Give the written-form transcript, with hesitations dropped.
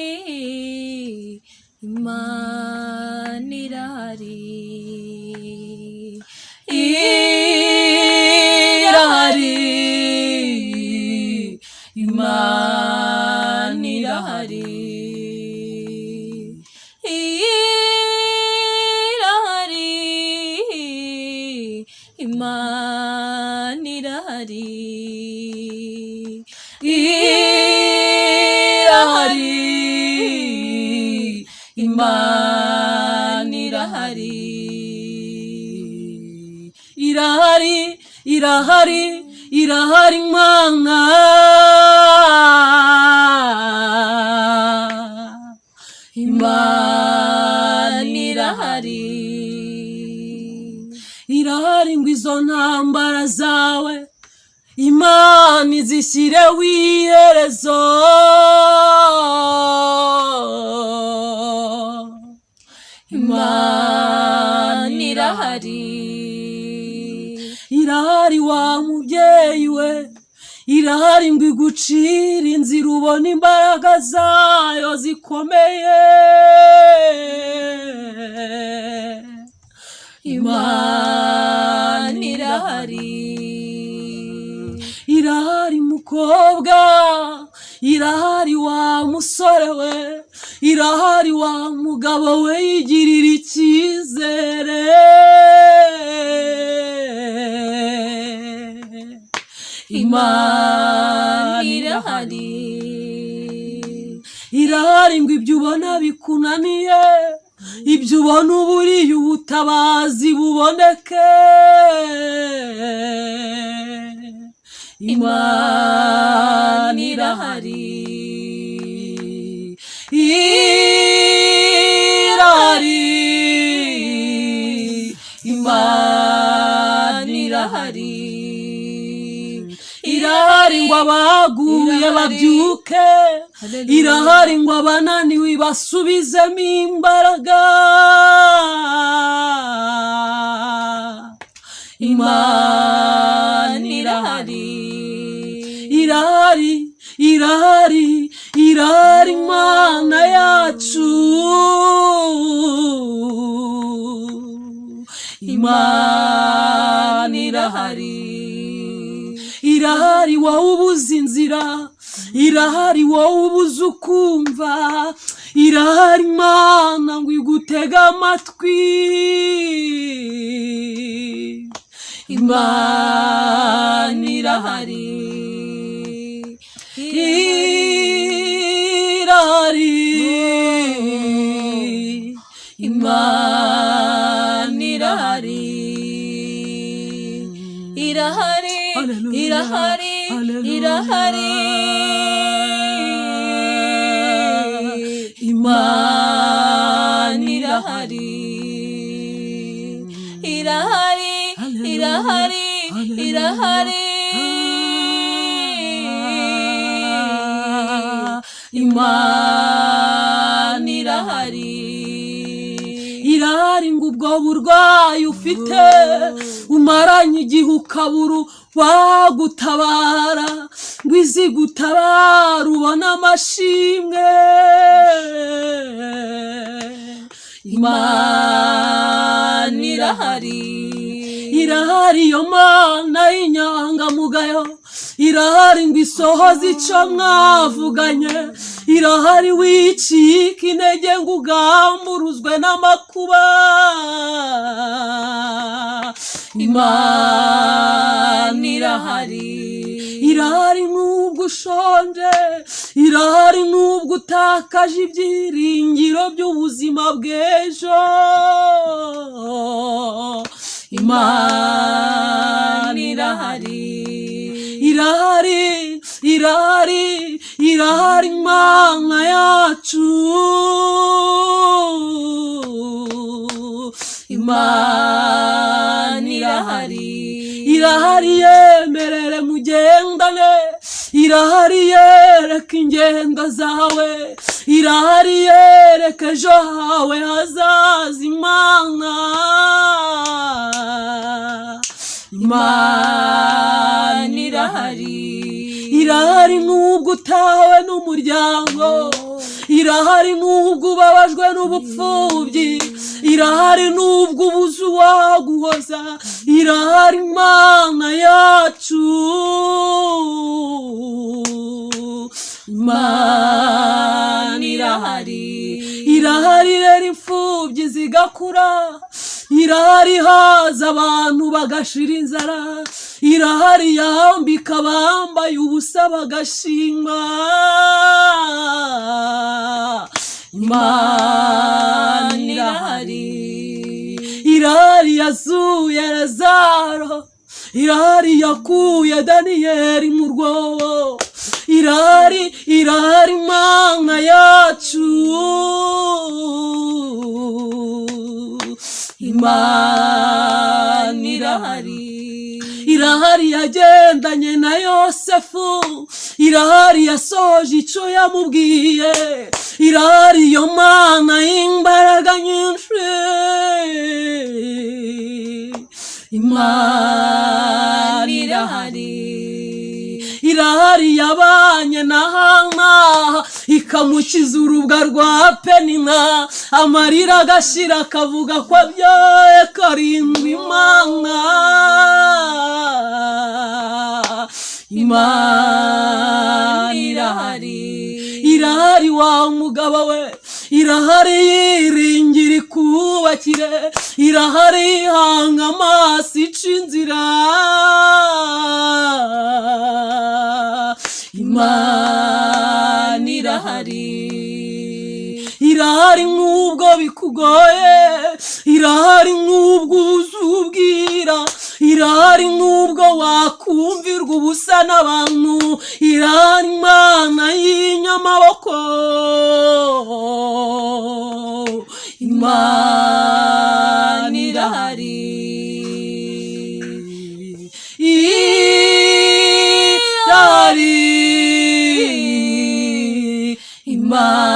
irahari, Imana irahari, irahari, Imana irahari, irahari, Imana irahari, irahari, Imana irahari, irahari, irahari, irahari Imana, Imana irahari, irahari ngo izo ntambara zawe Imana izishyireho iherezo, Imana irahari, irahari wa mubyeyi we, irahari ngo igucire inzira ubona imbaraga zayo zikomeye, Imana irahari, irahari mukobwa, irahari wa musore we, irahari wa mugabo we, yigirira icyizere, Imana irahari, irahari ngo ibyo ubona bikunaniye, ibyo ubona uburiye ubutabazi buboneke, Imana irahari, irahari, Imana irahari, irahari ngo abaguye babyuke, irahari ngo abananiwe basubizemo imbaraga, Imana irahari, irahari, irahari, irahari Imana yacu, Imana irahari, irahari wowe ubuze inzira, irahari wowe ubuze ukumva, irahari Imana ngo igutege amatwi, Imana irahari, irahari, Imana irahari, irahari, irahari, irahari, Imana irahari, irahari, irahari, irahari, Imana irahari, irahari ngo ubwo burwayi ufite umaranye igihe ukabura wagutabara, ngo izi gutabara ubona amashimwe, Imana irahari, irahari iyo Mana y'inyangamugayo, irahari ngo isohoze icyo mwavuganye, irahari wicika intege ngo ugamburuzwe n'amakuba, Imana irahari, irahari nubwo ushonje, irahari nubwo utakaje ibyiringiro by'ubuzima bw'ejo, Imana irahari, irahari, irahari, irahari Imana yacu, Imana irahari, irahari yemerere mugendane, irahari yereka ingendo zawe, irahari yereka ejo hawe hazaza, Imana, Imana irahari, irahari nubwo utawe n'umuryango, irahari nubwo ubabajwe n'ubupfubyi, irahari nubwo ubuze uwaguhoza, irahari Imana yacu. Imana irahari, irahari rero imfubyi zigakura, irahari haza abantu bagashira inzara, irahari yambika abambaye ubusa bagashima. Imana irahari, irahari yazuye Lazaro, irahari yakuye Daniyeli mu rwobo, irahari Imana yacu. Imana irahari, irahari yagendanye na Yosefu, irahari yasohoje icyo yamubwiye, irahari iyo Mana y'imbaraga nyinshi. Imana irahari, irahari yabanye na Hana ikamukiza urubwa rwa Penina, amarira agashira akavuga ko abyaye karindwi. Imana irahari, irahari wa mugabo we, irahari yiringira ikubakire, irahari ihanga amaso ica inzira. Imana irahari, irahari nk'ubwo bikugoye, irahari nk'ubwo uzubwira, irahari nk'ubwo wakumvirwa ubusa n'abantu, irahari Imana y'inyamaboko. Imana irahari, irahari Imana.